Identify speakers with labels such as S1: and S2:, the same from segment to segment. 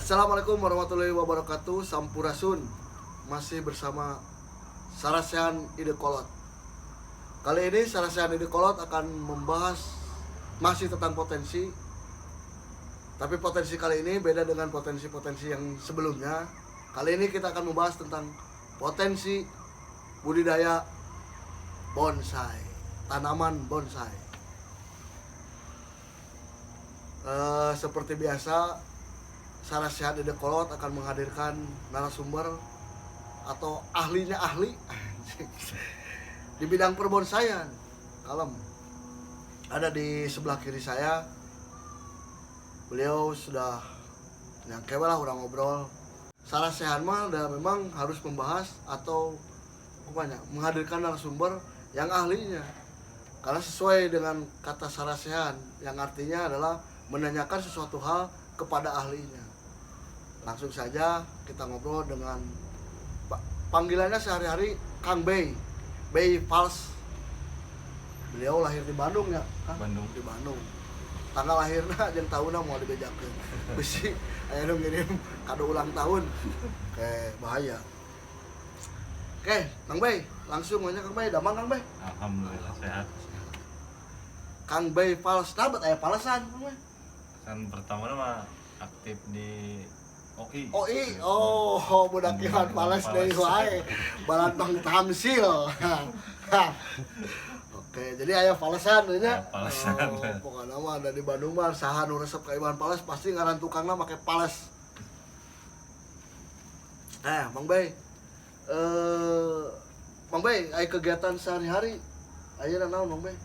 S1: Assalamualaikum warahmatullahi wabarakatuh. Sampurasun. Masih bersama Sarasehan Ide Kolot. Kali ini Sarasehan Ide Kolot akan membahas masih tentang potensi. Tapi potensi kali ini beda dengan potensi-potensi yang sebelumnya. Kali ini kita akan membahas tentang potensi budidaya bonsai, tanaman bonsai. Seperti biasa, Sarasehan Ide Kolot akan menghadirkan narasumber atau ahlinya ahli di bidang perbonsaian. Kalem. Ada di sebelah kiri saya. Beliau sudah nyangke lah orang ngobrol. Sarasehan mah udah memang harus membahas atau menghadirkan narasumber yang ahlinya. Karena sesuai dengan kata Sarasehan yang artinya adalah menanyakan sesuatu hal kepada ahlinya. Langsung saja kita ngobrol dengan panggilannya sehari-hari Kang Bey Fals. Beliau lahir di Bandung ya?
S2: Bandung.
S1: Di Bandung. Tanggal lahirnya jeung tahunna mau dibejakeun. Bisi aya nu ngirim kado ulang tahun. Oke, bahaya. Oke, Kang Bey, langsung aja Kang Bey, damang Kang Bey.
S2: Alhamdulillah sehat.
S1: Kang Bey Fals, dapat aya palesan Kang Bey.
S2: Kan pertama mah aktif di OI.
S1: Oh, budak iman pales deui wae. Balantong tamsil. Oke, jadi aya palesan nya.
S2: Palesan.
S1: Pokoknya mah ada di Bandung mah saha nu resep ka Iwan Pales pasti ngaran tukangna make pales. Mang Bey. Mang Bey, aya kegiatan sehari-hari. Ayeuna naon Mang Bey?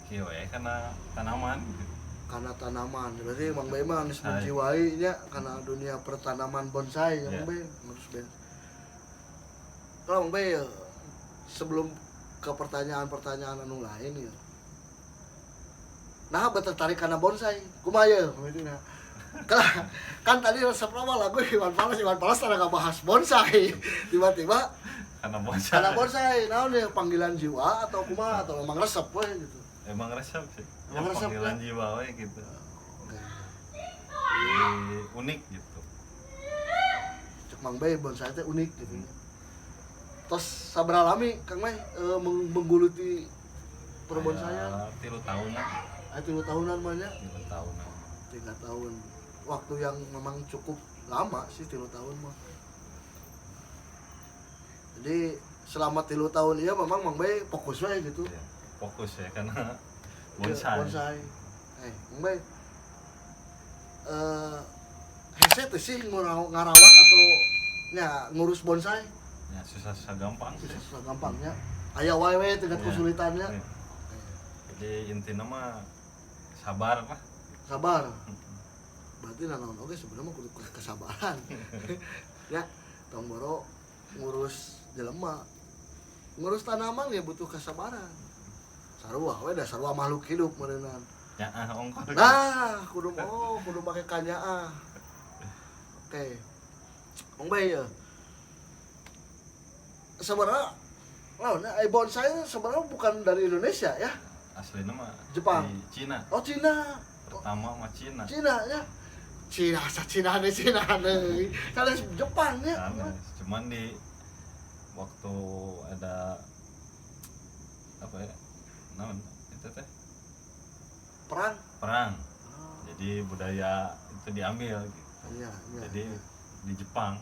S2: Kieu we kana tanaman gitu.
S1: Karena tanaman, berarti Mang Bey mah geus menjiwai nya karena dunia pertanaman bonsai ya Mang Bey. Harus ben. Kalau Mang Bey sebelum ke pertanyaan-pertanyaan anu lain ya. Nah, tertarik karena bonsai. Kumaha ye? Kan tadi resepna mah lagu Iwan Pales tadi bahas bonsai. Tiba-tiba karena bonsai. Naon ya panggilan jiwa atau kumaha atau memang resep we gitu.
S2: Emang resep sih.
S1: Emang resep
S2: panggilan
S1: ya?
S2: jiwa we gitu. Unik gitu.
S1: Cek Mang Bey bonsai teh unik gitu. Terus sabaraha lami Kang Bey menggeluti perbonsaian?
S2: 3 tahunan.
S1: 3 tahunan mah nya.
S2: 3 tahunan.
S1: 3 tahun. Waktu yang memang cukup lama sih 3 tahun mah. Jadi selama 3 tahun ya memang Mang Bey fokus wae gitu.
S2: Ya, fokus ya karena bonsai.
S1: Mang Bey hese teh sih ngarawat atau nya ngurus bonsai?
S2: Ya susah-susah gampang.
S1: Susah gampangnya. Aya wae tingkat kesulitannya.
S2: Ya. Jadi intinya mah sabar lah.
S1: Sabar. Berarti naon oge sebenarnya mah kudu kesabaran. Ya, tong boro ngurus jelema. Ngurus tanaman ya butuh kesabaran. Sarua we da sarua makhluk hidup meureunnan.
S2: Ya ongkos.
S1: Nah, kudu make kanyaah. Oke. Mang Bey ya. Sebenarnya lawan bonsai sebenarnya bukan dari Indonesia ya.
S2: Aslinya mah
S1: Jepang.
S2: di Cina.
S1: Oh, Cina.
S2: Pertama mah Cina.
S1: Cina ya. Cina deui. Kan Jepang ya.
S2: Cuman di waktu ada apa ya? Naon itu teh? Perang. Jadi budaya itu diambil gitu.
S1: Iya.
S2: Jadi di Jepang.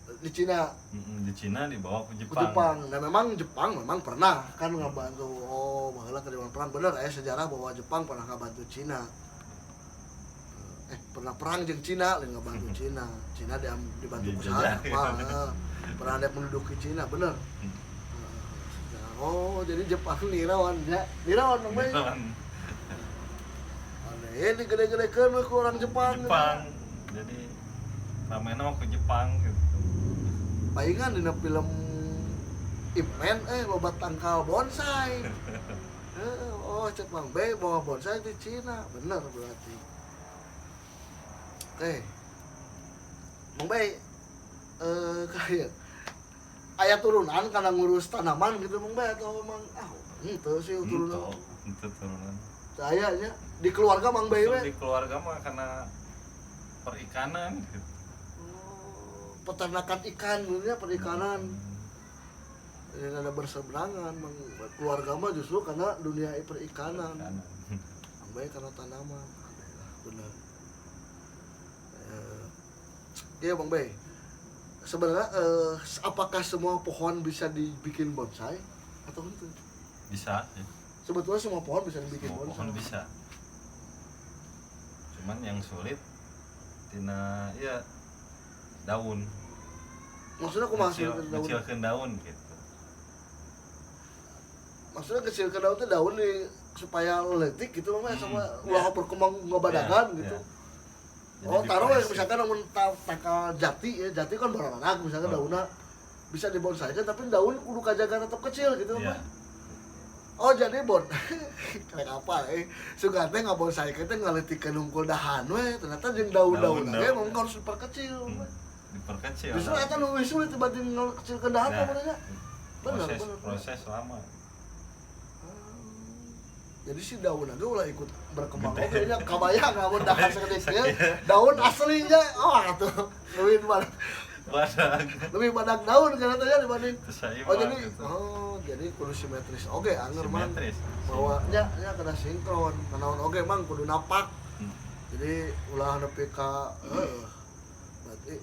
S1: Di Cina.
S2: Di Cina dibawa ke
S1: Ke
S2: Jepang.
S1: Jepang. Dan memang Jepang pernah kan ngabantu. Oh, baheula terjemahan perang bener sejarah bahwa Jepang pernah ngabantu Cina. Pernah perang jeung Cina lain ngabantu Cina. Cina dibantu usaha. Pernah ada menduduki Cina bener. Oh, jadi Jepang nirawan ya. Nirawan Mang Bey. Ini gede-gedekeun we ku orang Jepang.
S2: Jadi ramena ke Jepang gitu.
S1: Palingan dina film Ip Man loba tangkal bonsai. Oh, cek Mang Bey bawa bonsai di Cina. Bener berarti. Oke. Mang Bey kayak aya turunan karena ngurus tanaman gitu Mang Bey atau memang henteu sih turunan.
S2: Henteu turunan.
S1: Sayanya di keluarga Mang Bey we.
S2: Di keluarga mah karena perikanan gitu.
S1: Peternakan ikan dulunya perikanan. Ini ada berseberangan, keluarga mah justru karena dunia perikanan. Baik karena tanaman. Benar. Iya Bang Bay. Sebenarnya apakah semua pohon bisa dibikin bonsai atau itu?
S2: Bisa ya.
S1: Sebetulnya semua pohon bisa dibikin
S2: Semua
S1: bonsai.
S2: pohon bisa. Cuman yang sulit tina ya daun.
S1: Maksudnya aku masih daun.
S2: Ngecilkeun daun gitu.
S1: Maksudnya kecil ke daun itu daun supaya letik gitu Bang, sama ulah berkembang ngobadagan gitu.
S2: Jadi
S1: Oh, taruh ya
S2: diproses.
S1: misalkan namun takal jati ya, jati kan baranak misalkan daunnya bisa dibonsaikan tapi daun kudu kajaga tetap kecil gitu
S2: Iya.
S1: Bang. Oh, jadi kayak apa suka teh ngabonsaikan teh ngaleutikeun unggul dahan we, ternyata jeung daun-daun
S2: Daun-daun.
S1: ge memang harus diperkecil.
S2: Diperkecil.
S1: Justru eta nu sulit dibanding ngekecilkeun dahan
S2: Nah,
S1: sebenarnya. Benar,
S2: proses
S1: benar.
S2: proses lama.
S1: Jadi si daun aja ulah ikut berkembang.
S2: Gede.
S1: Oke, nya kabayang lamun dahan segede kieu, daun aslinya tuh lebih badak daun kan tanya dibanding. Jadi kudu simetris. Oke, anger mah
S2: Simetris.
S1: bahwa nya kena sinkron. Kanaon oge mang kudu napak. Jadi ulah nepi ka berarti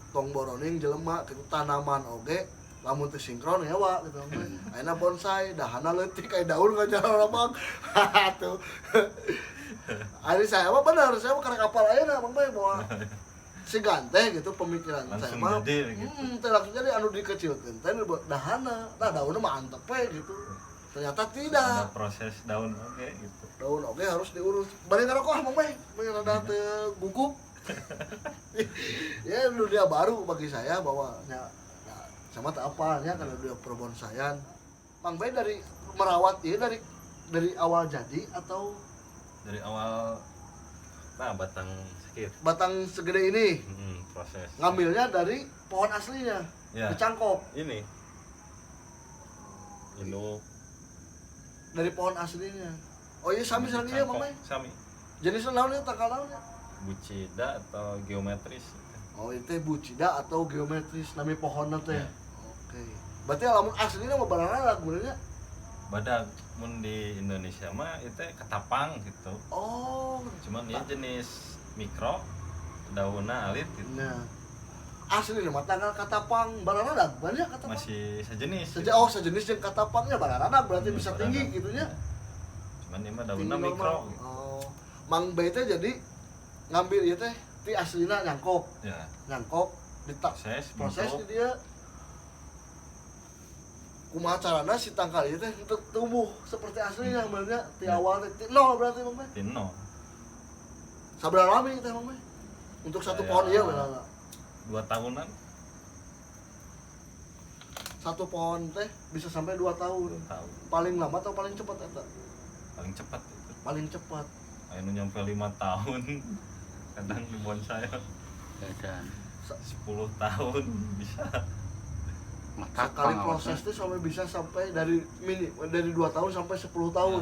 S1: tong boroning jelema kitu tanaman oge lamun teu sinkron ya wa gitu. Ayeuna bonsai dahana leutik kayak daun ka jalan Bang. Tuh. Ari saya mah bener, saya mah karek kapal ayeuna Bang Bay bahwa si ganteng gitu pemikiran saya
S2: Langsung
S1: mah.
S2: jadi gitu.
S1: Teh langsung jadi anu dikecilkeun teh dahana. Nah daunna mah antep we gitu. Ternyata tidak.
S2: Ada proses daun oke gitu.
S1: Daun oge harus diurus. Bari ngarokok Bang Bay, bari rada teu gugup. Ya dunia baru bagi saya bahwa sama tak apanya karena dia perbonsaian. Bang Bay dari merawat ini dari awal jadi atau
S2: Dari awal batang sakit.
S1: batang segede ini
S2: Proses.
S1: ngambilnya dari pohon aslinya
S2: Ya.
S1: dicangkok
S2: Ini. Induk.
S1: dari pohon aslinya. Oh iya sami ya Bang Bay.
S2: Sami.
S1: Jenisnya naon ya takal naonnya?
S2: Bucida atau geometris.
S1: Oh itu bucida atau geometris nami pohonnya teh.
S2: Ya.
S1: Oke. Berarti lamun aslinya mah barangna sebenarnya.
S2: Badak mun di Indonesia mah itu ketapang gitu.
S1: Oh.
S2: Cuman ini jenis mikro, daunnya alit gitu.
S1: Nah. Asli mah tanggal katapang barangna banyak katapang.
S2: Masih sejenis.
S1: Sejenis jeung katapangnya barangna berarti bisa tinggi gitu nya.
S2: Cuman ini mah daunnya
S1: Tinggi
S2: mikro
S1: normal.
S2: gitu.
S1: Oh. Mang Bay teh jadi ngambil ieu teh ti aslina nyangkok.
S2: Ya.
S1: Nyangkok proses
S2: bentuk.
S1: dia kumaha carana si tangkal ieu teh untuk tumbuh seperti aslinya sebenarnya ti awal teh nol berarti Bang Bay.
S2: Tino.
S1: Sabaraha lami teh Bang Bay? Untuk satu
S2: Saya-
S1: pohon ieu benar.
S2: 2 tahunan.
S1: Satu pohon teh bisa sampai 2 tahun.
S2: 2 tahun.
S1: Paling lama atau paling cepat eta?
S2: Paling cepat itu.
S1: Paling cepat.
S2: Anu nyampe 5 tahun. Kadang di bonsai
S3: Dan
S2: 10 tahun bisa.
S1: Sekali proses itu sampai bisa sampai dari 2 tahun sampai 10 tahun.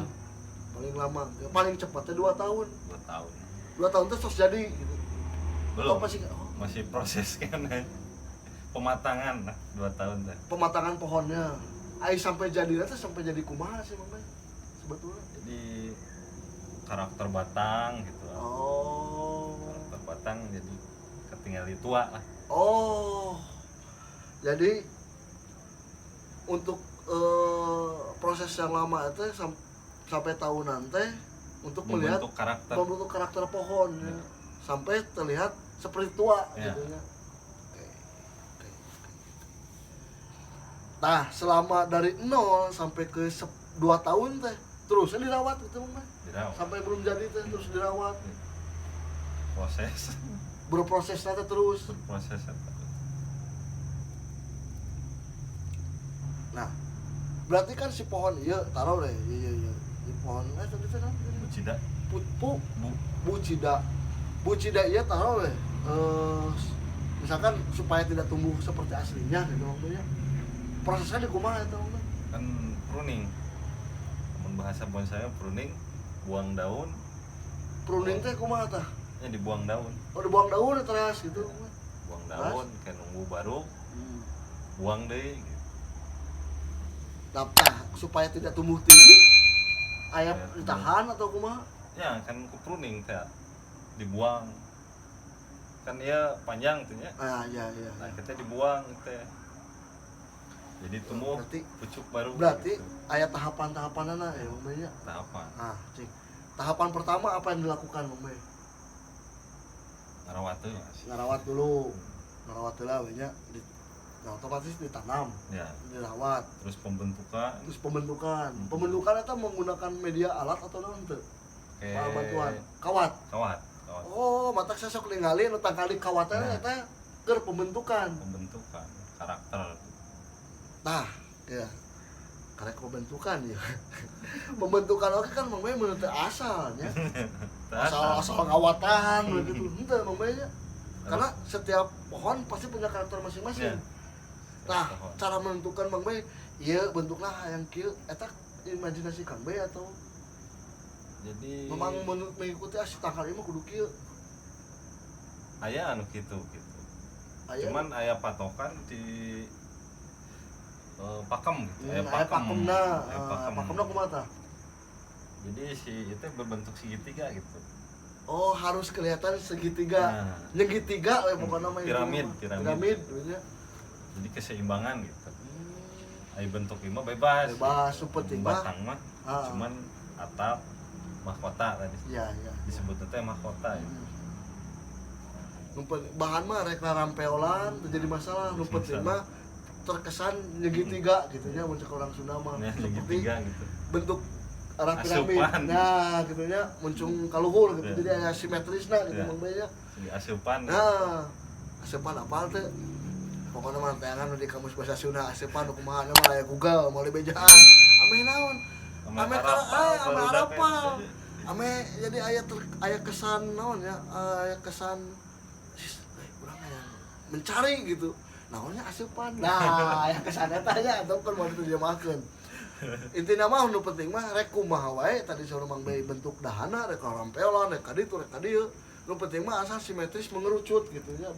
S1: Paling lama. Ya, paling cepatnya 2 tahun.
S2: 2 tahun.
S1: 2 tahun itu terus jadi gitu.
S2: Belum.
S1: Apa sih? Oh,
S2: Masih proses kan. Pematangan 2 tahun teh.
S1: pematangan pohonnya. Ai sampai jadi nanti sampai jadi kumaha sih Bang Bay? Sebetulnya.
S2: Jadi karakter batang gitu.
S1: Oh.
S2: Karakter batang jadi ketinggalan tua lah.
S1: Oh. Jadi untuk proses yang lama itu sampai tahunan teh untuk melihat
S2: Membentuk karakter.
S1: membentuk karakter pohon ya. Sampai terlihat seperti tua
S2: Ya.
S1: gitu ya. Oke. Nah, selama dari 0 sampai ke 2 tahun teh terusnya dirawat gitu Bang Bay.
S2: Dirawat.
S1: Sampai belum jadi teh terus dirawat.
S2: Proses.
S1: Berproses teh terus.
S2: Proses apa?
S1: Nah, berarti kan si pohon iya taruh deh, iya. Di pohon tadi teh naon?
S2: Bucida.
S1: Bucida iya taruh deh. Misalkan supaya tidak tumbuh seperti aslinya gitu maksudnya. Prosesnya di kumaha eta Bang?
S2: Kan pruning. Namun bahasa bonsai pruning, buang daun.
S1: Pruning teh kumaha tah?
S2: Ya dibuang daun.
S1: Oh dibuang daun terus gitu.
S2: Buang daun kayak nunggu baru buang deh gitu.
S1: Nah, supaya tidak tumbuh tinggi ayam ditahan atau kumaha?
S2: Ya kan ku pruning teh dibuang. Kan ya panjang tuh ya.
S1: Ah iya.
S2: Nah, kita dibuang teh. Jadi tumbuh
S1: Berarti-
S2: pucuk baru.
S1: Berarti
S2: gitu.
S1: aya tahapan-tahapanana ya Mambenya.
S2: Tahapan
S1: Nah, cik. Tahapan pertama apa yang dilakukan Mambe?
S2: ngarawat tuh Mas.
S1: Ngarawat dulu. Ngarawat lah we nya. Nah, otomatis ditanam,
S2: Ya,
S1: dirawat,
S2: terus pembentukan
S1: terus pembentukan. Pembentukan itu menggunakan media alat atau naon teu? Bahan bantuan. Kawat.
S2: kawat
S1: Oh, matak saya sok ningali nu tangkali kawatna eta keur pembentukan.
S2: pembentukan karakter.
S1: Nah, ya. Karek pembentukan ya. Pembentukan oke kan Mang Bae menurut asalnya. Asal ngawatan gitu. Henteu Mang Bae nya. Karena setiap pohon pasti punya karakter masing-masing.
S2: Ya.
S1: Nah, cara menentukan Mang Bae, ieu bentukna hayang kieu eta imajinasi Kang Bae atau
S2: Jadi
S1: memang mengikuti asli tangkal ieu mah kudu kieu.
S2: aya anu gitu.
S1: Aya
S2: Cuman aya patokan di pakem gitu.
S1: aya pakemna,
S2: Aya pakem.
S1: pakemna kumaha tah?
S2: Jadi si itu berbentuk segitiga gitu.
S1: Oh, harus kelihatan segitiga.
S2: Nah.
S1: Nyegitiga we pokoknya mah
S2: Piramid.
S1: Piramid nya.
S2: Jadi keseimbangan gitu. Aya bentuk imah bebas.
S1: Bebas, seperti mah.
S2: batang mah.
S1: Ah.
S2: Cuman atap mahkota tadi.
S1: Iya.
S2: Disebut teh mahkota ya.
S1: Bahan mah rek rampeolan terjadi masalah. Nu penting mah terkesan nyegitiga gitu nya mun cek orang Sunda mah.
S2: Nah,
S1: Seperti
S2: segitiga gitu.
S1: bentuk arah piramid.
S2: Asupan.
S1: Nah, gitu nya muncung kaluhur gitu.
S2: Ya.
S1: Jadi aya simetrisna gitu
S2: Ya.
S1: Mang Bae nya.
S2: Jadi asupan.
S1: Nah, asupan apal teh? Pokoknya mah tayangan di kamus bahasa Sunda asupan kumaha mah aya Google mau bejaan. Ameh naon? Ame apa? Ame jadi aya kesan naon ya? Aya kesan urang aya mencari gitu. Naonnya asupan. Nah, aya kesan eta nya atau kan mau diterjemahkeun. Intina mah nu penting mah rek kumaha wae tadi saur Mang Bae bentuk dahana rek rampeolan rek ka ditu rek ka dieu. Nu penting mah asal simetris mengerucut gitu nya.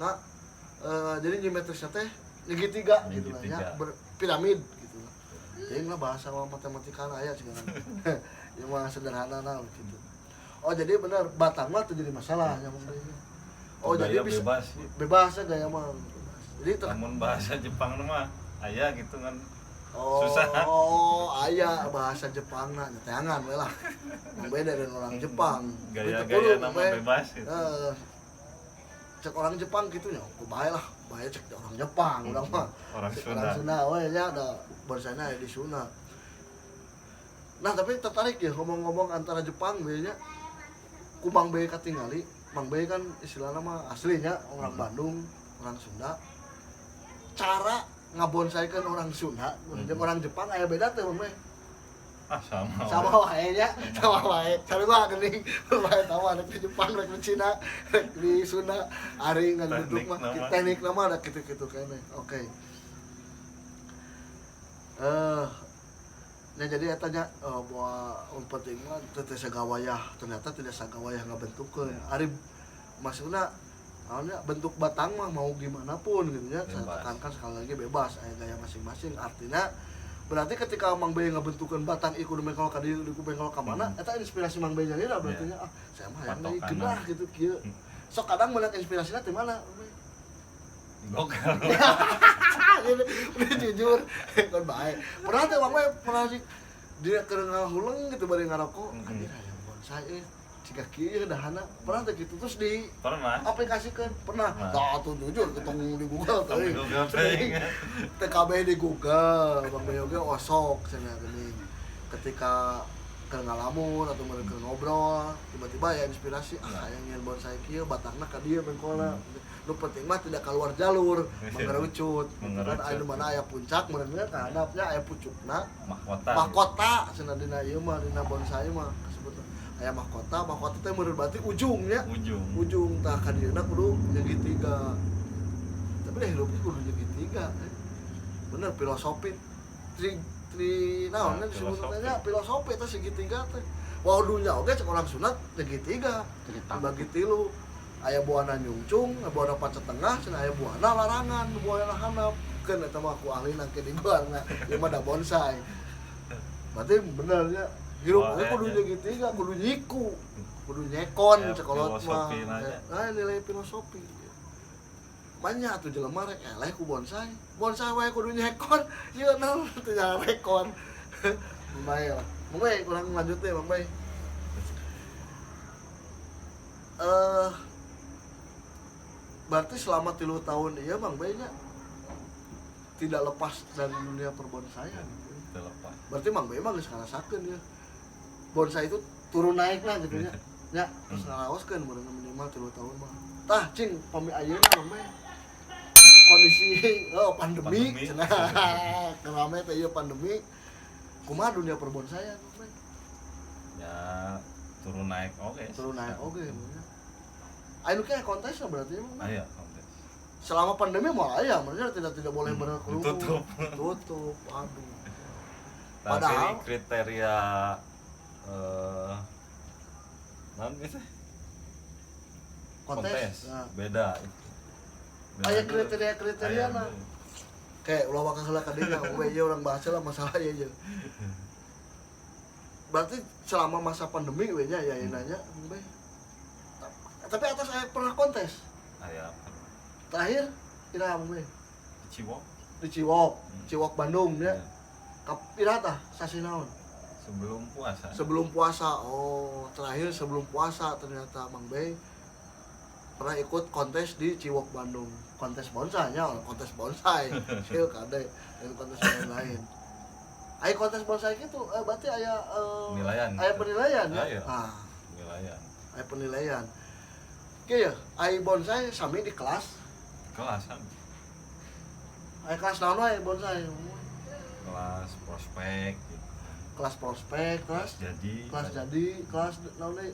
S1: Nah, jadi simetrisnya teh segitiga gitu lah ya, piramid gitu lah. Jadi mah bahasa matematika aya cenah. Ya mah sederhana nah gitu. Oh, jadi benar batang mah terjadi masalah nya Mang Bae. Oh, jadi bisa
S2: bebas gitu.
S1: bebas ya gaya mah. Jadi
S2: Namun bahasa Jepang mah aya gitu kan.
S1: oh,
S2: susah.
S1: Aya bahasa Jepang na nyateangan we lah. Mang Bae dari orang Jepang.
S2: Gaya-gaya nama bebas gitu.
S1: Cek orang Jepang gitu nya, bae lah, bae cek orang Jepang, urang mah.
S2: Orang
S1: Cek
S2: Sunda.
S1: Orang Sunda we nya ada bahasana di Sunda. Nah, tapi tertarik ya ngomong-ngomong antara Jepang we nya ku Mang Bae katingali. Mang Bae kan istilahna mah aslinya orang Bandung, orang Sunda. Cara ngabonsaikeun orang Sunda jeung orang Jepang aya beda teh Mang Bae. Sama wae nya, sama wae. Sarua geuning wae tahu ada di Jepang, ada di Cina, ada di Sunda, ari ngan bentuk mah teknik nama ada kitu-kitu kene. Oke. Nah jadi eta nya bahwa penting mah teu sagawayah, ternyata tidak sagawayah ngabentukeun. Ari maksudna naonnya bentuk batang mah mau gimana pun gitu ya. Saya tekankan sekali lagi bebas, aya gaya masing-masing. Artinya berarti ketika Mang Bae ngabentukeun batang iku bengkol ka dieu iku bengkol ka mana eta inspirasi Mang Bae nya berarti nya saya mah hayang deui geunah gitu kieu. Sok kadang meunang inspirasina teh mana?
S2: Gokal.
S1: Udah jujur kan bae. Pernah teh Mang Bae pernah dia keur ngahuleng gitu bari ngarokok. Anjir hayang bonsai jika kieu dahana. Pernah teh gitu terus di
S2: Pernah.
S1: aplikasikan pernah. Tah tuh jujur ketemu di Google teh. TKB di Google, Bang Bae oge osok cenah geuning. Ketika keur ngalamun atau keur ngobrol, tiba-tiba ya inspirasi hayang nyen bonsai kieu batangna ka dieu bengkolna. Nu penting mah tidak keluar jalur, mengerucut. Kan aya mana aya puncak, meureun ka handapnya aya pucukna. Mahkota cenah dina ieu mah dina bonsai mah disebutna. Aya mahkota teh meureun berarti ujungnya. Ujung tah ka dieuna kudu segitiga. Tapi deh hidupnya kudu segitiga. Bener filosofi tri naon disebutna filosofi teh segitiga teh. Waduhnya oke cek orang sunat segitiga dibagi tilu aya buana nyungcung buana pacat tengah cenah aya buana larangan buana handap keun eta mah aku ahli nangke di guarna ieu mah da bonsai berarti benernya hirup oge kudu segitiga kudu nyiku kudu nyekon cek kolot mah nah nilai filosofi banyak tuh jelema rek eleh ku bonsai wae kudu nyekon ieu naon teu nyarekon lumayan lah Bang Bay kurang lanjut deh Bang Bay berarti selama 3 tahun iya Bang Bay nya tidak lepas dari dunia perbonsaian
S2: tidak lepas
S1: berarti Bang Bay mah geus ngarasakeun ya bonsai itu turun naik lah gitu nya nya terus ngaraoskeun minimal 3 tahun mah tah cing pami ayeuna Bang Bay kondisi pandemi cenah kerame teh ieu pandemi kumaha dunia perbonsaian Bang Bay
S2: ya turun naik oke anu kayak kontes berarti Bang Bay kontes
S1: selama pandemi mah aya maksudnya tidak boleh berkerumun tutup aduh
S2: padahal kriteria naon gitu kontes nah. Beda
S1: aya kriteria na kayak ulah wakang heula ka dinya we ieu urang bahas lah masalah ieu berarti selama masa pandemi we nya ya nanya tapi atas aya pernah kontes
S2: aya
S1: terakhir iraha Bang Bay di Ciwok Bandung nya kapira tah sasi naon sebelum puasa oh terakhir sebelum puasa ternyata Bang Bay pernah ikut kontes di Ciwok Bandung kontes bonsai sieu kade dan kontes lain aya kontes bonsai gitu berarti aya penilaian ya
S2: penilaian
S1: aya penilaian kieu aya bonsai sami di kelas
S2: kan
S1: aya kelas naon wae bonsai
S2: kelas prospek gitu.
S1: kelas prospek kelas jadi kelas naon deui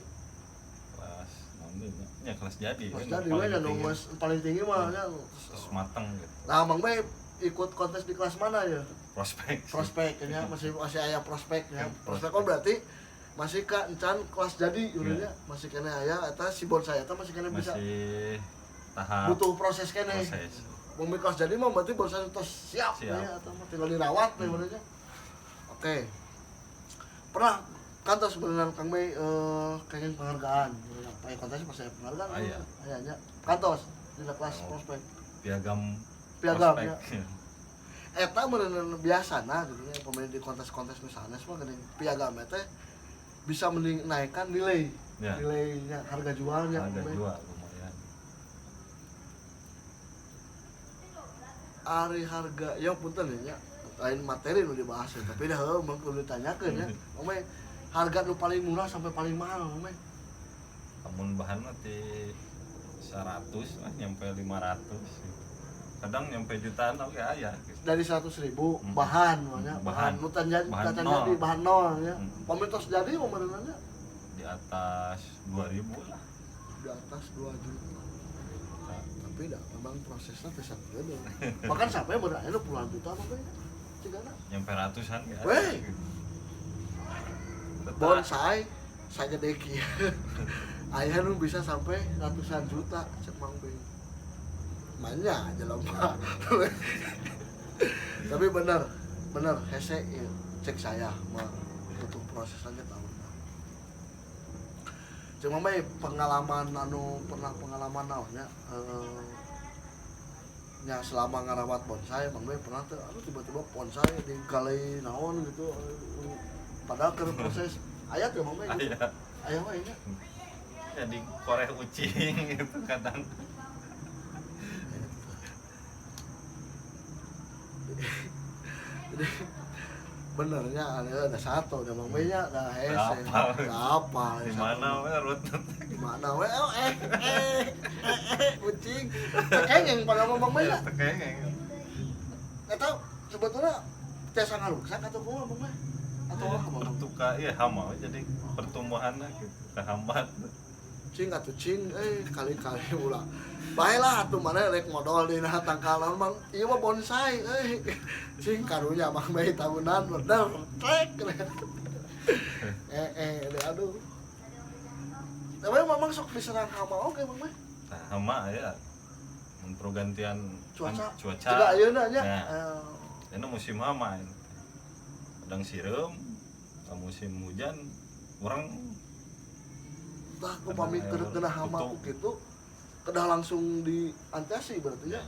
S2: kelas jadi
S1: we nya nu paling tinggi mah nya
S2: terus mateng gitu
S1: nah Bang Bay ikut kontes di kelas mana ya
S2: prospek
S1: nya masih aya prospek ya prospek kan berarti masih ka encan kelas jadi urangnya masih kene aya eta si bonsai eta masih kene bisa
S2: tahap
S1: butuh proses kene mun kelas jadi mah berarti bonsai tos siap ya eta mah tinggal dirawat teh benernya oke pernah kantor sebenarnya Kang Bay kayaknya penghargaan pakai kontes pas saya penghargaan aya nya kantor di kelas prospek piagam ya eta meureun biasana gitu ya pemain di kontes-kontes misalnya semua geuning piagam teh bisa menaikkan nilainya harga jualnya
S2: lumayan
S1: ari harga ya punten ya lain materi nu dibahas ya tapi dah mah kudu ditanyakeun ya Bang harga nu paling murah sampai paling mahal Bang
S2: amun bahan nanti 100 lah nyampe 500 kadang nyampe jutaan oke aya gitu.
S1: Dari 100.000 bahan nu tan jadi bahan nol ya pamitos jadi umareunana
S2: di atas 2.000 lah
S1: di atas 2 juta tapi dah memang prosesnya bisa gede bahkan sampai berani puluhan juta apa ya cigana
S2: nyampe ratusan ya
S1: weh bonsai saya gede kieu aya nu bisa sampai ratusan juta cek Bang Bay manya aja lomba tapi bener hese ya, cek saya mah butuh proses aja tahun cek Bang Bay pengalaman pengalaman naonnya nya selama ngarawat bonsai Bang Bay pernah tuh tiba-tiba bonsai digali naon gitu padahal ke proses aya tuh Bang Bay aya wae nya
S2: jadi korek ucing gitu kadang
S1: jadi benernya ada satu udah Bang Bay nya ada hese apa
S2: di mana we rut
S1: di mana we ucing tekengeng pada Bang Bay nya
S2: tekengeng
S1: eta sebetulnya tiasa ngaruksak atau kumaha Bang Bay atau apa Bang
S2: tuka ieu hama jadi pertumbuhanna gitu kehambat
S1: cing atuh cing kali-kali ulah bahelah atuh mana rek modal dina tangkalan Bang ieu mah bonsai cing karunya Bang Bay tahunan bener trek Aduh. Tapi memang sok diserang hama oke Mang Bay.
S2: Nah, hama ya pergantian
S1: Cuaca.
S2: cuaca.
S1: Juga ayeuna nya.
S2: Nah, ini musim hama ini. Kadang sireum, musim hujan orang
S1: Tah upami kena hama ku kitu kedah langsung diantiasi berarti ya.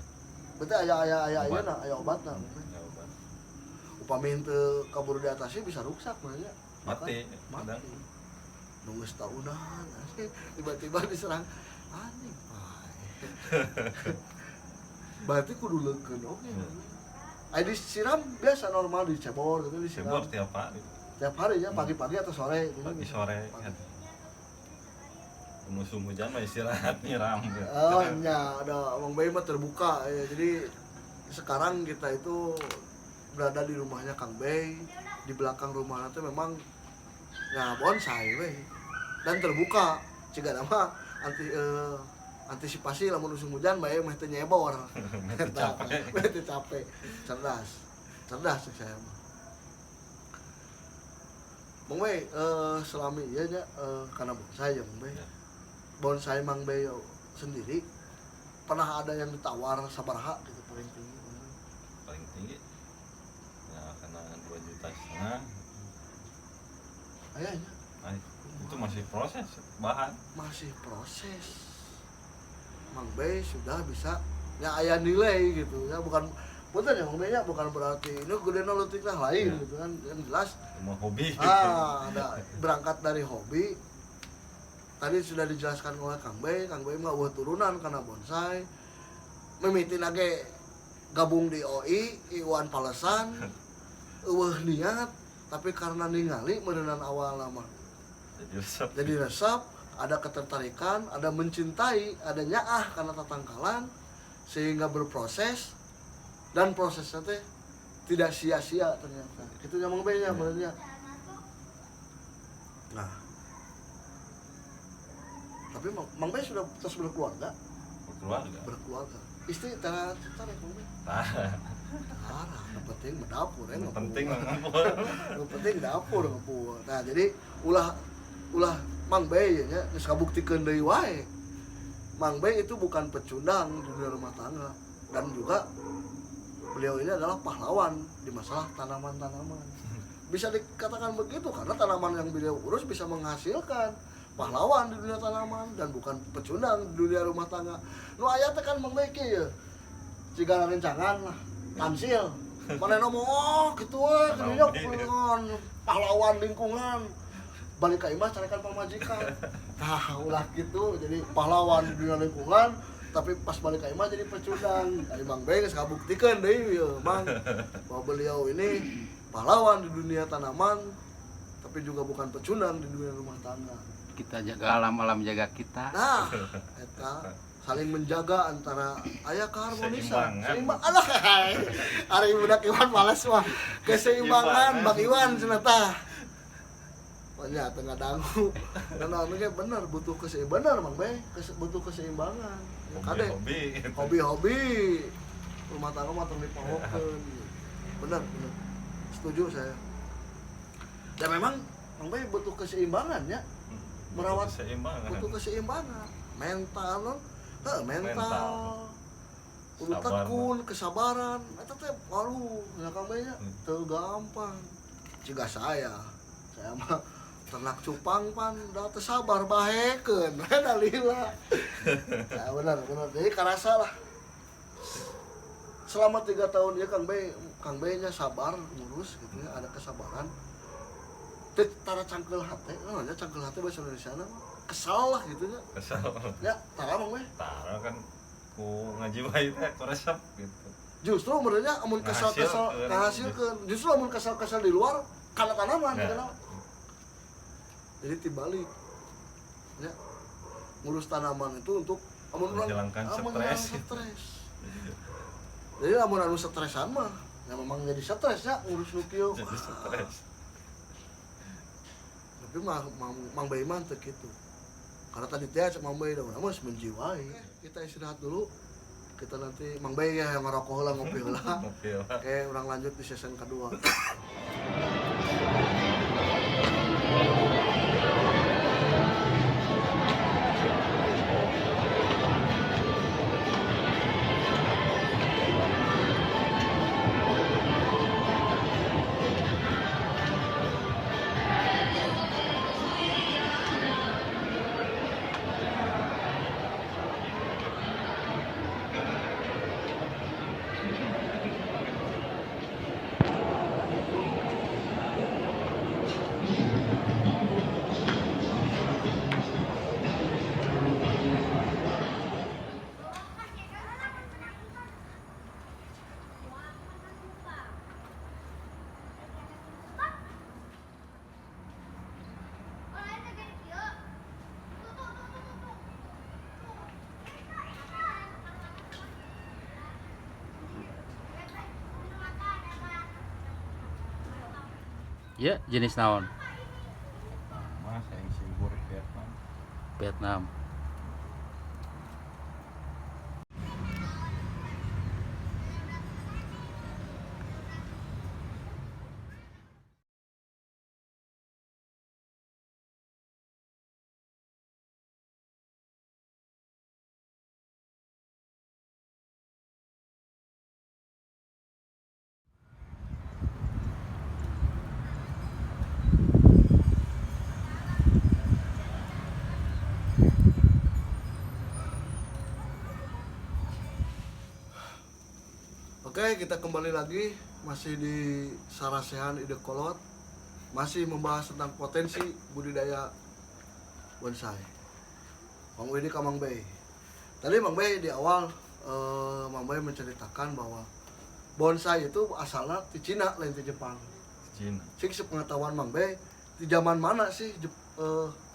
S1: Berarti aya ayeuna aya obatna.
S2: ya obat.
S1: Upami teu kaburu diatasi bisa rusak mah nya.
S2: Mati. Kadang
S1: Nunggu setahunan tiba-tiba diserang anjing berarti kudu leukeun oke aya disiram biasa normal dicebor gitu disiram
S2: cebor tiap hari.
S1: tiap hari ya pagi-pagi atau sore gitu.
S2: Pagi sore kan. Musim hujan mah istirahat nyiram gitu.
S1: Oh nya ada Mang Bay mah terbuka ya. Jadi sekarang kita itu berada di rumahnya Kang Bay. Di belakang rumahnya itu memang ya bonsai we. Dan terbuka ciga nama antisipasi lamun musim hujan bae mah teu nyebor. Teu capek. Cerdas saya mah. Mang Bay selami ieu nya kana bonsai ya Mang Bay. Bonsai Mang Bay sendiri pernah ada yang ditawar sabaraha gitu paling tinggi?
S2: Paling tinggi ya karena 2,5 juta.
S1: Ayahnya
S2: Itu masih proses bahan.
S1: masih proses. Mang Bay sudah bisa ya aya nilai gitu ya bukan punten ya Mang Bay nya bukan berarti ini gedena leutik lah lain
S2: Ya.
S1: gitu kan yang jelas
S2: Cuma hobi.
S1: ada berangkat dari hobi. Tadi sudah dijelaskan oleh Kang Bay mah eueuh turunan karena bonsai. Mimiti lagi gabung di OI, Iwan Palesan. Eueuh niat, tapi karena ningali meureunana awal mah jadi resep, ada ketertarikan, ada mencintai, ada nyaah karena tatangkalan sehingga berproses dan prosesnya teh tidak sia-sia ternyata. Itu yang Mang Bay nya benernya. Nah, tapi Mang Bay sudah terus berkeluarga. Berkeluarga. Istri tarik Mang Bay. Yang penting dapur ya.
S2: Yang penting ngapur.
S1: Yang penting dapur ngapur. Nah, jadi ulah Mang Bay nya geus kabuktikeun deui wae. Mang Bay itu bukan pecundang di dunia rumah tangga dan juga beliau ini adalah pahlawan di masalah tanaman-tanaman. Bisa dikatakan begitu karena tanaman yang beliau urus bisa menghasilkan pahlawan di dunia tanaman dan bukan pecundang di dunia rumah tangga. Nu aya teh kan Mang Bay kieu. Ciga rencangan lah, tamsil. Manehna mah kitu we kieu pahlawan lingkungan. Balik ka imah carekan pamajikan. Nah, ulah gitu jadi pahlawan di dunia lingkungan tapi pas balik ka imah jadi pecundang. Ari Mang Bay geus kabuktikeun deui ieu, Mang. Bahwa beliau ini pahlawan di dunia tanaman tapi juga bukan pecundang di dunia rumah tangga.
S3: Kita jaga alam, alam jaga kita.
S1: Nah, eta saling menjaga antara aya keharmonisan.
S2: Seimbang.
S1: Alah, ari budak Iwan males mah. Keseimbangan Bang Iwan cenah tah. Nya tengah dangu. Karena anu ge bener butuh keseimbangan Mang Bay, butuh keseimbangan. Ya kade hobi-hobi rumah tangga mah teu dipahokeun. Bener. Setuju saya. Dan memang Mang Bay butuh keseimbangan ya. Merawat butuh keseimbangan. Mental kudu tekun, kesabaran. Eta teh waduh, nya Kang Bay nya teu gampang. Ciga saya mah ternak cupang pan da teu sabar bahekeun dalila. Ya benar. Jadi karasa lah. Selama 3 tahun ya Kang Bay nya sabar ngurus gitu ya, ada kesabaran. Teu tara cangkeul hate, namanya cangkeul hate bahasa Indonesia na kesal lah gitu nya.
S2: Kesal.
S1: Ya, tara Mang Bay.
S2: Tara kan ku ngajiwahi teh ku resep gitu.
S1: Justru menurutnya amun kesal-kesal ngahasilkeun. Justru amun kesal-kesal di luar kana tanaman gitu na. Jadi tibalik ya ngurus tanaman itu untuk
S2: menghilangkan
S1: stres. Jadi amun anu stresan mah ya memang jadi stres ya ngurus nu kieu.
S2: Jadi stres.
S1: Tapi Mang Bay mah teu kitu. Karena tadi teh cek Mang Bay da urang mah menjiwai. Kita istirahat dulu. Kita nanti Mang Bay ya yang ngarokok heula ngopi heula. Oke, urang lanjut di season kedua.
S3: Ya, jenis naon?
S2: Mas yang simbur Vietnam.
S3: Vietnam.
S1: Oke, kita kembali lagi masih di Sarasehan Ide Kolot, masih membahas tentang potensi budidaya bonsai. Mang Widi ke Mang Bay. Tadi Mang Bay di awal Mang Bay menceritakan bahwa bonsai itu asalnya di Cina lain di Jepang.
S2: Cina.
S1: Sih sepengetahuan Mang Bay di zaman mana sih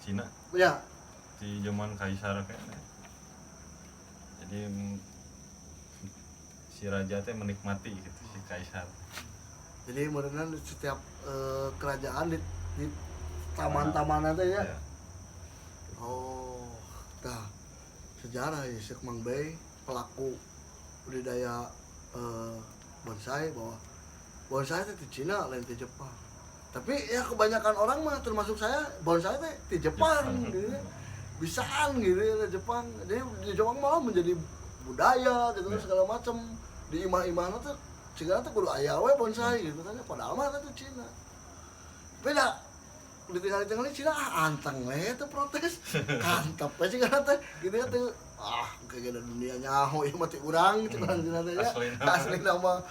S2: Cina
S1: ya
S2: di zaman kaisar kayaknya. Jadi si raja teh menikmati gitu si kaisar.
S1: jadi modern setiap kerajaan di taman-taman itu ya.
S2: Ya.
S1: Oh, nah sejarah ya si Mang Bay pelaku budidaya bonsai bahwa bonsai itu di Cina lain di Jepang. Tapi ya kebanyakan orang mah termasuk saya bonsai itu di Jepang gitu. Bisaan gitu ya di Jepang. Jadi di Jepang malah menjadi budaya gitu segala macam. Di imah-imahna tuh cigana tuh kudu aya we bonsai gitu kan. Padahal mah itu Cina. Beda ditinggal di Cina anteng we teh protes. Kantep we cigana teh gitu ya teh. Kayak gede dunia nyaho ieu mah teh urang gitu kan Cina teh ya. Asli nama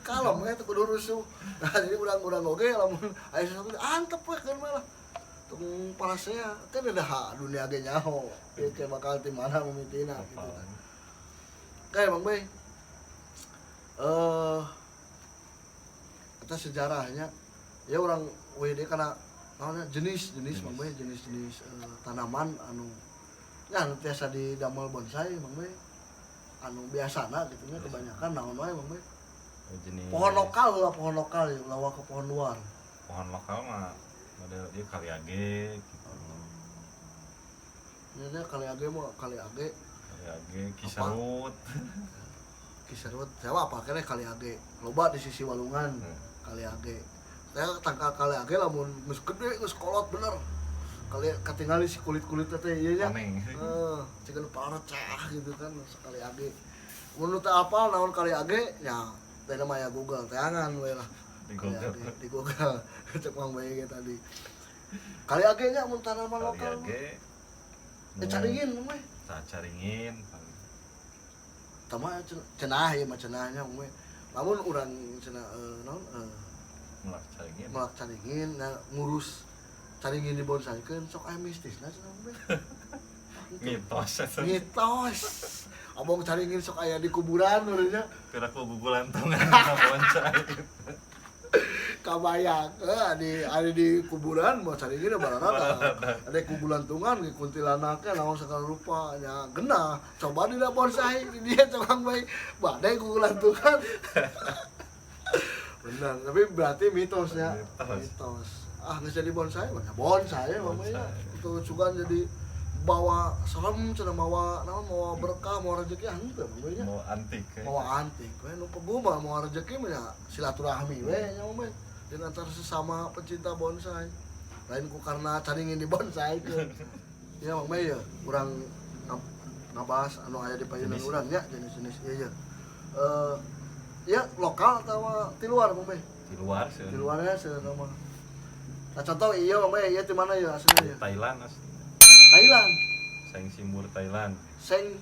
S1: kalem we teh kudu rusuh. Nah jadi urang-urang oge lamun aya sesuatu antep we keur mah lah. Tung parasea kan ada dunia ge nyaho. Ieu teh bakal ti mana mimitina gitu kan. Kayak Bang Bay. Kita sejarahnya ya orang WD karena namanya jenis Bang Bay jenis tanaman anu ya anu biasa di damel bonsai Bang Bay anu biasana gitu nya kebanyakan naon wae Bang Bay
S2: Jenis
S1: pohon lokal ya lawa ke pohon luar
S2: pohon lokal mah model dia kaliage gitu.
S1: ini kaliage
S2: kisarut.
S1: Kisarut saya apa kene kaliage loba di sisi walungan kaliage saya tangkal kaliage lamun geus gede geus kolot bener kali katingali si kulit-kulit teh ieu nya ceuk parecah gitu kan kaliage mun teu apal naon kaliage nya teh mah ya Google teangan we lah di Google cek Mang Bay tadi kaliage nya mun tanaman lokal caringin Mang Bay
S2: caringin
S1: tama cenah ya mah cenahnya we lamun urang cenah naon melak caringin nah ngurus caringin di bonsaikeun sok aya mistisna cenah we mitos abang caringin sok aya di kuburan urangnya
S2: kira kuburan tungan bonsai
S1: kabayang ada di kuburan mau caringin barana ada kubulantungan di kuntilanaknya naon segala rupa nya genah coba di bonsai di dia Mang Bay badai kubulantungan benar tapi berarti mitosnya mitos nggak jadi bonsai mana bonsai Mang Bay itu juga jadi bawa serem cenah mawa naon mawa berkah mawa rezeki henteu Mang Bay mawa antik we nu peguma mawa rezeki mah silaturahmi we nya Mang Bay dengan antara sesama pencinta bonsai lain ku karena caringin di bonsai ke ya Mang Bay ya urang ngabahas anu aya di payunan urang nya jenis-jenis ieu ya lokal atau di luar Mang Bay
S2: Di luar sih.
S1: di luarnya sama nah contoh iya Mang Bay iya di mana ya aslinya ya
S2: Thailand asli.
S1: Thailand
S2: Seng Simur Thailand. Seng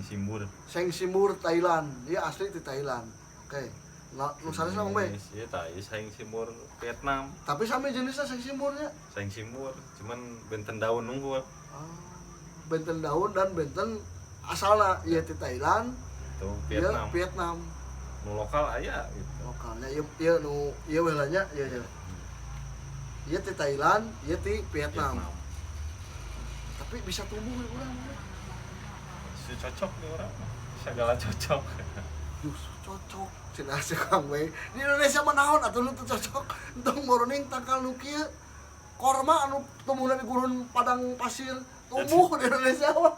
S2: Simur.
S1: Seng Simur Thailand iya asli di Thailand oke nah nu sanes Mang Bay
S2: Iya Thai Seng Simur Vietnam.
S1: tapi sama jenisnya Seng Simurnya
S2: Seng Simur cuman benten daun unggul.
S1: benten daun dan benten asalna iya di Thailand
S2: Itu
S1: iya
S2: Vietnam.
S1: Vietnam
S2: Nu lokal aya gitu.
S1: lokalnya iya nu iya welanya iya iya di Thailand iya di Vietnam. Tapi bisa tumbuh ya orang
S2: Si cocok nih orang. Segala cocok.
S1: justru cocok cenah si Kang Bay di Indonesia mah naon atuh nu teu cocok entong morning tangkal nu kieu korma anu tumbuhna di gurun padang pasir tumbuh di Indonesia mah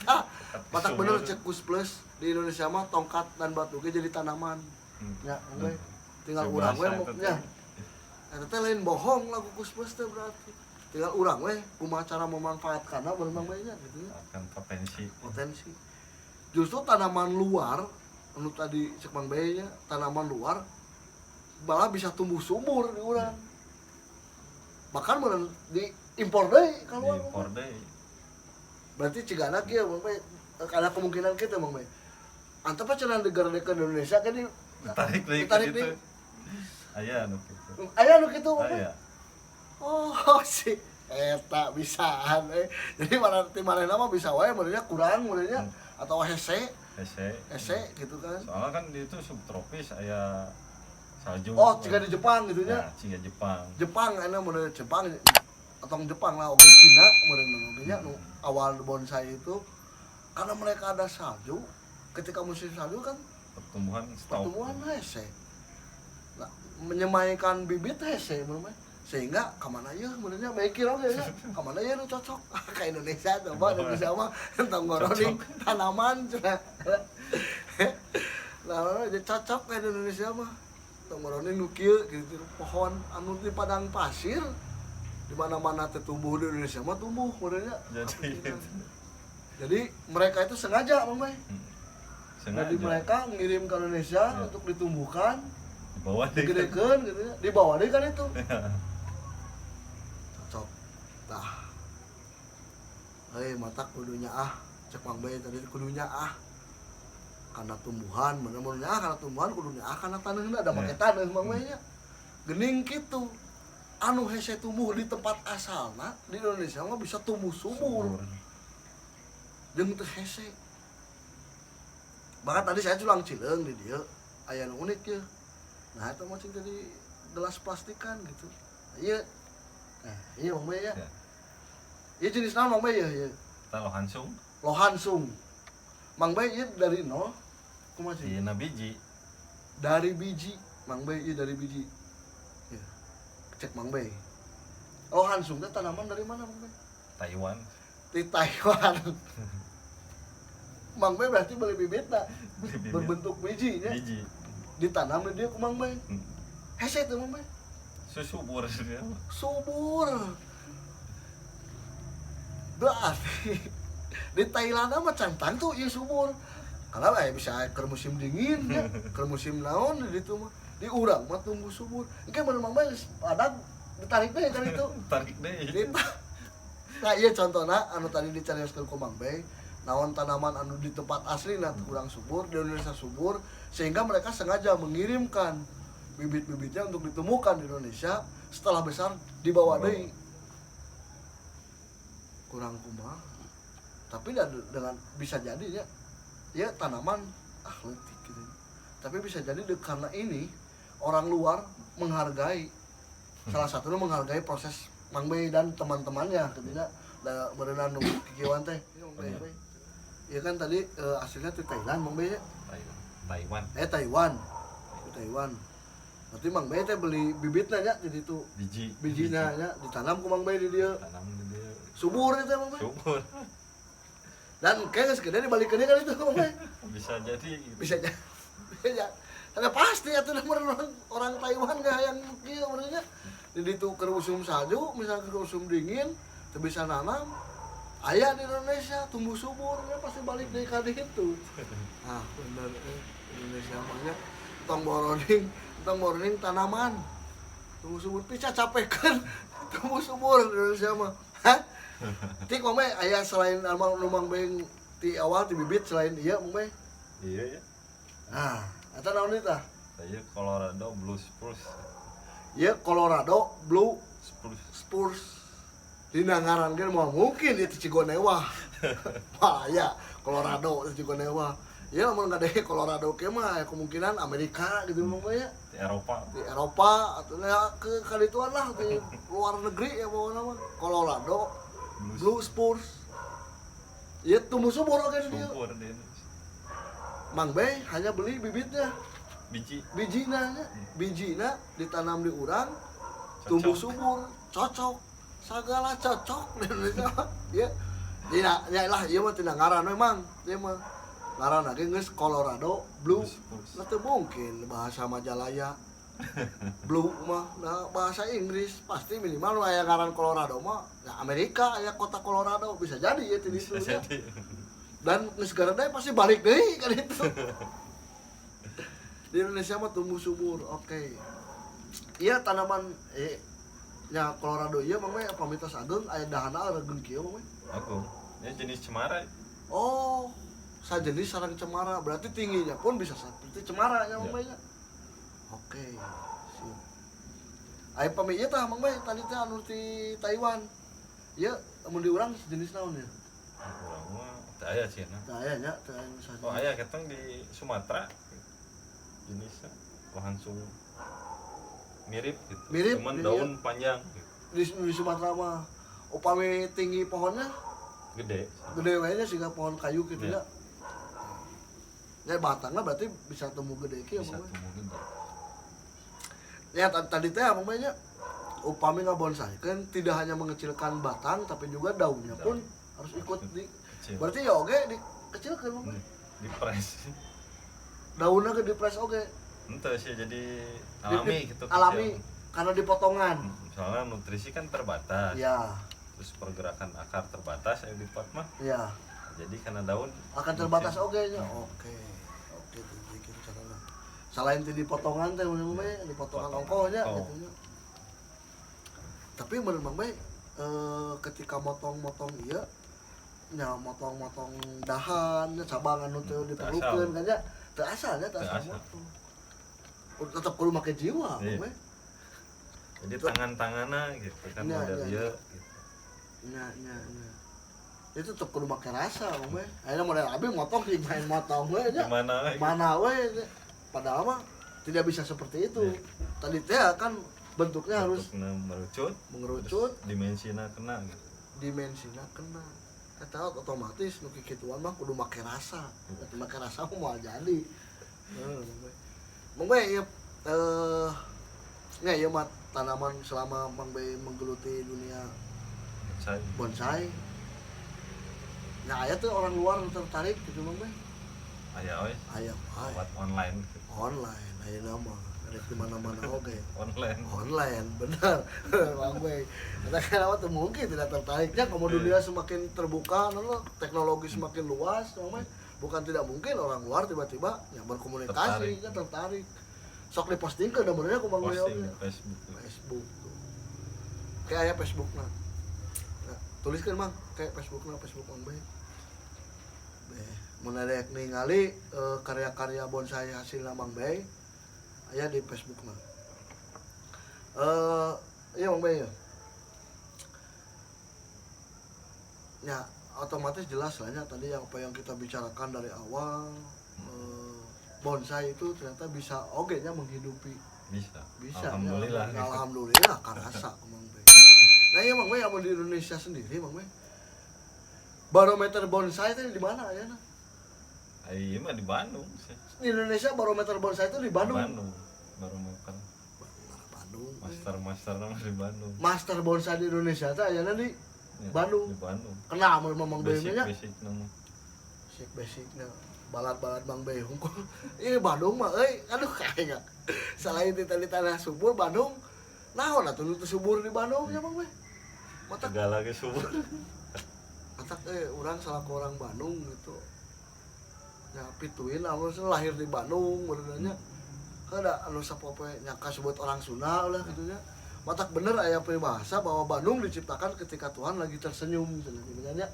S1: nah, batak bener cek Kus Plus di Indonesia mah tongkat dan batu ge jadi tanaman ya Bay tinggal urang we nya eta teh lain bohong lagu Kus Plus teh berarti tinggal urang we kumaha cara memanfaatkanna bener Mang Bay nya gitu ya
S2: Akan potensi.
S1: Justru tanaman luar anu tadi cek Mang Bay nya tanaman luar malah bisa tumbuh subur di urang bahkan meureun di impor deui
S2: Di
S1: keluar
S2: impor deui.
S1: berarti cigana kieu Mang Bay ada kemungkinan kitu Mang Bay antep cenah negara-negara Indonesia kan
S2: Ditarik deui. Aya anu kitu.
S1: aya nu kitu Mang Bay
S2: Aya.
S1: oh si eta bisaan jadi mana ti manehna mah bisa wae meureunnya kurang meureunnya atau hese gitu kan
S2: Soalnya kan di itu subtropis aya salju.
S1: oh jika di Jepang gitu nya
S2: Ya, ciga Jepang.
S1: Jepang anu meureun Jepang atau Jepang lah oke Cina meureun nya nu awal bonsai itu karena mereka ada salju ketika musim salju kan
S2: Pertumbuhan
S1: pertumbuhan hese nah, menyemaikan bibit hese menurut sehingga kemana ya sebenarnya mikir oke ya kemana ya nu cocok ke Indonesia coba Indonesia mah tentang ngoroning tanaman cenah nah jadi cocok ke Indonesia mah tentang ngoroning nu kieu gitu pohon anu di padang pasir di mana-mana teh tumbuh di Indonesia mah tumbuh sebenarnya jadi mereka itu sengaja Mang Bay jadi mereka ngirim ke Indonesia
S2: ya.
S1: untuk ditumbuhkan
S2: Di bawah deh.
S1: digedekeun gitu ya di bawah deh kan itu cocok tah mata kudunya cek Mang Bay tadi kudunya karena tumbuhan bener-bener karena tumbuhan kudunya karena tanahnya ada pakai tanah Mang Bay nya gening gitu anu hese tumbuh di tempat asalna di Indonesia mah bisa tumbuh subur jeung teu hese bahkan tadi saya culang cileung di dieu aya nu unik ya nah itu macam jadi gelas plastikan gitu iya iya Mang Bay ya iya jenis naon Mang Bay ya
S2: Kita lohansung.
S1: lohansung Mang Bay iya dari nol kumaha sih
S2: Dina biji.
S1: dari biji Mang Bay iya dari biji ya cek Mang Bay lohansung teh tanaman dari mana Mang Bay
S2: Taiwan.
S1: di Taiwan Mang Bay berarti beli bibitna
S2: Bibit.
S1: berbentuk bijinya
S2: Biji.
S1: ditanam di dia ke Mang Bay hese tuh Mang Bay
S2: Susubur dia.
S1: subur berarti di Thailand mah cantang tuh iya subur karena bisa ke musim dingin ya ke musim naon di itu mah di urang mah tumbuh subur ini kan bener Mang Bay ada ditarik deh kan itu
S2: Tarik deh.
S1: nah iya contohnya anu tadi dicarioskeun ku Mang Bay naon tanaman anu di tempat asli nah kurang subur di Indonesia subur sehingga mereka sengaja mengirimkan bibit-bibitnya untuk ditemukan di Indonesia setelah besar dibawa deui kurang kumaha tapi dengan bisa jadi ya tanaman letik gitu tapi bisa jadi karena ini orang luar menghargai salah satunya menghargai proses Mang Bay dan teman-temannya ketika da berenang nu kikieuan teh iya kan tadi aslinya di Thailand Mang Bay ya
S2: Taiwan.
S1: Taiwan berarti Mang Bay teh beli bibitnya nya jadi itu bijinya nya ditanam ku Mang Bay di dieu
S2: Tanam di dia.
S1: subur itu Mang Bay
S2: Subur.
S1: dan kayaknya segede dibalikeun kan itu Mang Bay
S2: Bisa jadi.
S1: bisa jadi karena pasti atuh orang Taiwan gak yang kieu benernya jadi itu ke usum salju misalnya ke usum dingin teu bisa nanam aya di Indonesia tumbuh subur ya pasti balik dari kali itu. Nah bener Indonesia makanya tong boroning tanaman tumbuh subur pica capekan tumbuh subur di Indonesia mah. Hah? Tik mah aya selain Mang Beng ti awal ti bibit selain ieu mah.
S2: Iya ya.
S1: Nah, eta naon eta?
S2: Saya Colorado Blue Spruce.
S1: Ieu Colorado Blue
S2: Spruce.
S1: Spurs. Dina ngarankeun moal mungkin itu Cigonewa. Wah, ya Colorado itu Cigonewa. Ya mun ngadege Colorado ke mah kemungkinan Amerika gitu mah ya.
S2: Di Eropa.
S1: Di Eropa atau ya ke kadituan lah di luar negeri ya pokona mah. Colorado Blue Spurs. Ieu tumbuh subur oge di dieu.
S2: Subur di Indonesia.
S1: Mang Bey hanya beli bibitnya. Bijina ditanam di urang tumbuh subur cocok segala cocok di Indonesia ya nya lah ieu mah tina ngaran memang ieu mah ngaran lagi geus Colorado Blue teu mungkin bahasa Majalaya Blue mah nah, bahasa Inggris pasti minimal aya ngaran Colorado mah ya Amerika aya kota Colorado bisa jadi ya di situ ya. Dan geus garadaya pasti balik deui kan itu. Di Indonesia mah tumbuh subur, oke. Iya tanaman nya Colorado ieu mah pamitos ageng aya dahana regeun kieu mah.
S2: Aku. Ini jenis cemara.
S1: Oh, sajenis sarang cemara, berarti tingginya pun bisa seperti cemara nya mah ya. Oke. Siap. Aya pami ieu tah Mang Bay tadi teh anu ti Taiwan. Ieu mun di urang sejenis naon ya?
S2: Urang mah teu aya cenah.
S1: Tah aya nya, teh aya sajenis.
S2: Oh aya ketong di Sumatera. Jenisnya langsung mirip gitu.
S1: Mirip,
S2: cuman
S1: iya.
S2: daun panjang gitu.
S1: Di Sumatera mah upami tinggi pohonnya
S2: Gede.
S1: gede wae nya sehingga pohon kayu gitu
S2: Ya.
S1: ya. Ya batangnya berarti bisa tumbuh gede kieu
S2: Bisa
S1: mah.
S2: tumbuh gede.
S1: Ya tadi teh apa namanya? Upami ngabonsai kan tidak hanya mengecilkan batang tapi juga daunnya pun harus ikut di
S2: Kecil.
S1: berarti ya oge dikecilkeun mah.
S2: Di press.
S1: Daunnya ke dipres oge.
S2: Ente sih jadi alami gitu.
S1: Alami
S2: kecil.
S1: karena dipotongan.
S2: Soalnya nutrisi kan terbatas.
S1: Ya,
S2: Terus pergerakan akar terbatas yang di pot mah.
S1: ya.
S2: Jadi karena daun
S1: Akan terbatas oge nya. Oke. Oke gitu carana. Selain ti dipotongan teh mun mah dipotongan ongkohnya gitu nya. Tapi menurut Mang Bay ketika motong-motong ieu nya motong-motong dahan nya cabang anu teu diperlukeun kan nya teu asal nya teu asal motong. Tetep kudu make jiwa
S2: Iya.
S1: Mang Bay.
S2: jadi tangan-tanganna gitu kan
S1: Ya,
S2: model
S1: ya,
S2: ieu
S1: ya.
S2: gitu.
S1: Nya. Itu tetep kudu make rasa Mang Bay. Ayeuna model abi motong di main motong we nya.
S2: Gimana we?
S1: Mana we padahal mah tidak bisa seperti itu.
S2: Iya.
S1: Tadi teh kan bentuknya harus
S2: Bentuknya merucut,
S1: mengerucut,
S2: terus dimensinya kena gitu.
S1: dimensinya kena. Eta otomatis nu kikituan mah kudu make rasa. Teu make rasa mah moal jadi. Mang Bay ieu nya ieu mah tanaman selama Mang Bay menggeluti dunia
S2: Saya
S1: bonsai. Nah, aya tuh orang luar yang tertarik gitu Mang Bay.
S2: aya we
S1: Aya
S2: lewat online gitu.
S1: online, aya nama. Ada di mana-mana oke.
S2: Online.
S1: Online, benar. Mang Bay. Kita kenapa tuh mungkin tidak tertariknya kalau dunia semakin terbuka, teknologi semakin luas, Mang Bay. Bukan tidak mungkin orang luar tiba-tiba yang berkomunikasi kan tertarik. Sok diposting ke nomornya ku Mang Bay.
S2: Posting di Facebook.
S1: Facebook tuh. Kayak aya Facebook nah. Tuliskan Mang, kayak Facebook Mang Bay. Mun ada ningali karya-karya bonsai hasil Mang Bay aya di Facebook mah. Iya Mang Bay ya. Ya, otomatis jelas lah ya tadi apa yang kita bicarakan dari awal bonsai itu ternyata bisa oge nya menghidupi.
S2: Bisa.
S1: Alhamdulillah.
S2: Ya,
S1: Alhamdulillah karasa Mang Bay. Nah, iya Mang Bay apa di Indonesia sendiri Mang Bay? Barometer bonsai itu di mana ya?
S2: Iya mah di Bandung sih.
S1: Di Indonesia barometer bonsai itu di Bandung.
S2: Barometer.
S1: Bandung.
S2: Master nama di Bandung.
S1: Master bonsai di Indonesia itu ayana di
S2: Ya,
S1: Bandung.
S2: Di Bandung.
S1: Kenapa Mang Bay nya?
S2: Basic nama.
S1: Basicnya balad-balad Mang Bay ini Bandung mah aduh kayaknya selain di tanah subur Bandung naon atuh nu teu subur di Bandung nya Mang Bay. Matak
S2: segala ge subur.
S1: urang salaku orang Bandung gitu. Ya pituin anu lahir di Bandung benernya. Kada anu sapopoe nya kasebut orang Sunda lah gitu nya. Matak bener aya peribahasa bahwa Bandung diciptakan ketika Tuhan lagi tersenyum sebenarnya.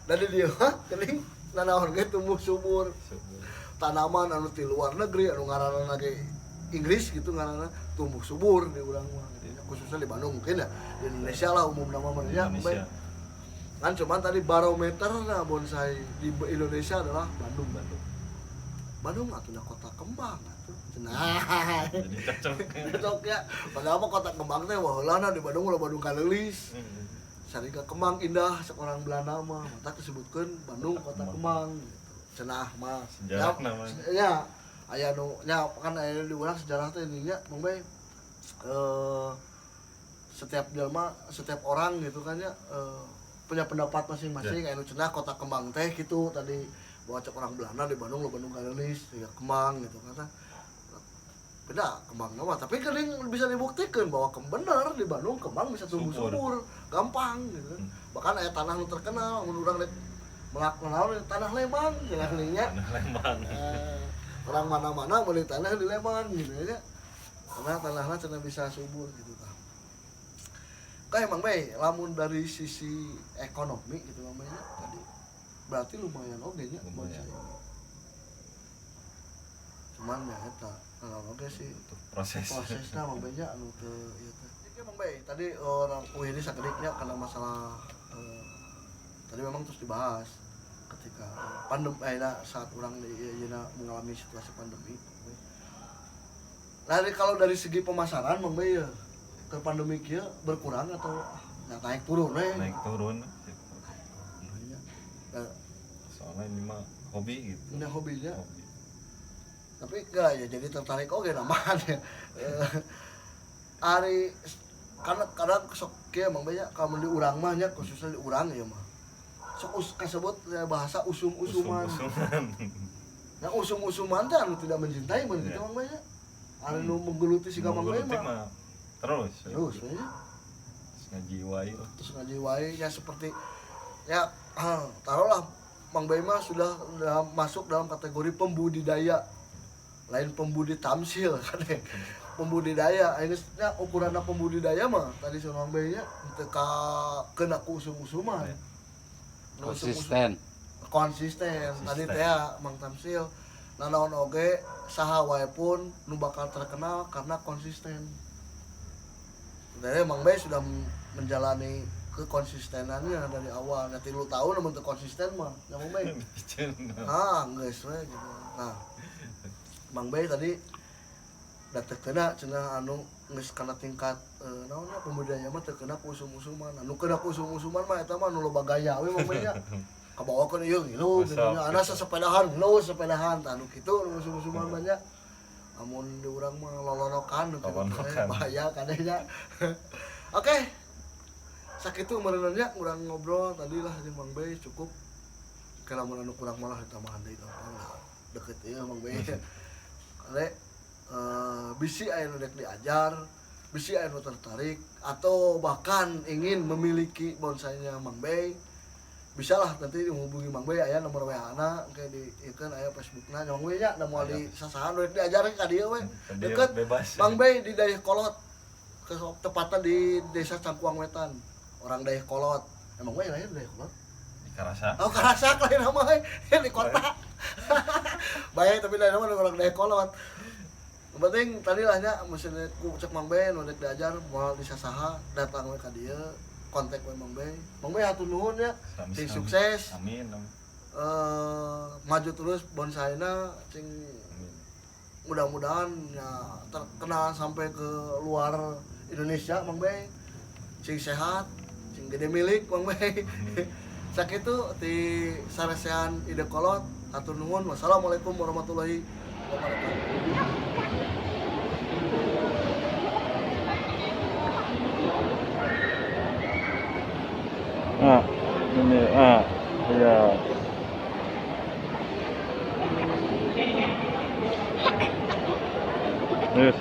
S1: Dari dia kening nanaon ge tumbuh subur. Tanaman anu ti luar negeri anu ngaranna ge Inggris gitu ngaranna tumbuh subur di urang mah. Khususnya di Bandung mungkin ya di Indonesia lah umum nama ya kan cuman tadi barometer nah bonsai di Indonesia adalah Bandung atuhnya kota kembang atuh cenah
S2: Jadi
S1: cocok ya padahal mah kota kembang teh waheulana di Bandung ulah Bandung kalelis sarika kembang indah seorang Belanda mah mata disebutkeun Bandung kota kembang gitu cenah mah
S2: sejarah namanya
S1: ya aya nu nya kan aya di urang sejarah teh nya Mang Bay setiap orang gitu kan ya punya pendapat masing-masing anu cenah kota kembang teh gitu tadi bawa cek orang Belanda di Bandung lo Bandung kalelis ya kembang gitu kata beda kembang nama tapi kan bisa dibuktikan bahwa bener di Bandung kembang bisa tumbuh subur gampang gitu bahkan aya tanah nu terkenal mun urang rek melakukan tanah Lembang cenah orang mana-mana beli tanah di Lembang gitu ya karena tanahnya cenah bisa subur gitu tah. Kayak Mang Bay, lamun dari sisi ekonomi gitu namanya tadi berarti lumayan oge nya
S2: lumayan.
S1: Cuman ya eta oke sih
S2: untuk prosesnya
S1: Mang Bay nya anu teu ieu teh. Jadi Mang Bay tadi orang ini sakediknya karena masalah tadi memang terus dibahas ketika pandemi saat orang mengalami situasi pandemi. Nah, kalau dari segi pemasaran Mang Bay ya ke pandemi kieu berkurang atau naik turun
S2: naik turun
S1: ya,
S2: soalnya ini mah hobi gitu
S1: ini hobinya tapi enggak ya jadi tertarik oke namanya hari karena kadang sok kieu Mang Bay nya kamu di urang mah nya khususnya di urang ya mah sok kasebut bahasa usum-usuman nah usum-usuman teh anu tidak mencintai mun kitu Mang Bay nya anu menggeluti si Mang Bay mah terus ya terus ngajiwai ya seperti ya taruhlah Mang Bay mah sudah masuk dalam kategori pembudidaya lain pembudi tamsil kan ya pembudidaya ini ukuran pembudidaya mah tadi si Mang Bay nya teu kena ku usum-usuman konsisten tadi teh Mang Tamsil nanaon oge saha wae pun nu bakal terkenal karena konsisten. Sebenarnya Mang Bay sudah menjalani kekonsistenannya dari awal. Nanti lu tahu namun teu konsisten mah, ya Mang Bay. Geus we gitu. Nah, Mang Bay tadi datekeuna cenah anu geus kana tingkat naonna pembudidaya mah teu kena ku usum-usuman. Anu kena ku usum-usuman mah eta mah nu loba gaya we Mang Bay nya. Kabawakeun ieu ngilu gitu nya. Ana sepedahan anu kitu nu usum-usuman banyak. Amun di urang mah lolonokan bahaya kadenya. Oke. Sakitu merenanya urang ngobrol tadi lah di Mang Bay cukup. Kalau mun anu kurang malah ditambahan deui gampang lah. Deket ieu Mang Bay. Kale bisi aya nu rek diajar, bisi aya nu tertarik atau bahkan ingin memiliki bonsainya Mang Bay. Bisa lah nanti menghubungi Mang Bay aya nomor WA-na kayak di ieu aya Facebook-na Mang Bay nya da moal di sasahan rek diajarin ka dieu we. Deket Mang Bay di Dayakolot. Tepatnya di Desa Cangkuang Wetan. Orang Dayakolot. Mang Bay lahir di Dayakolot?
S2: Di Karasak.
S1: Oh, Karasak lain nama di kota. Baik tapi lain nama orang Dayakolot. Yang penting tadi lah nya mesti ku cek Mang Bay nu rek diajar moal di sasaha datang we ka dieu. Kontak we Mang Bay. Mang Bay hatur nuhun ya. Sing sukses.
S2: Amin.
S1: Maju terus bonsaina sing mudah-mudahan ya terkenal sampai ke luar Indonesia Mang Bay. Sing sehat, sing gede milik Mang Bay. Sakitu ti saresehan Ide Kolot. Hatur nuhun. Wassalamualaikum warahmatullahi wabarakatuh.
S2: Ini ya. Yes.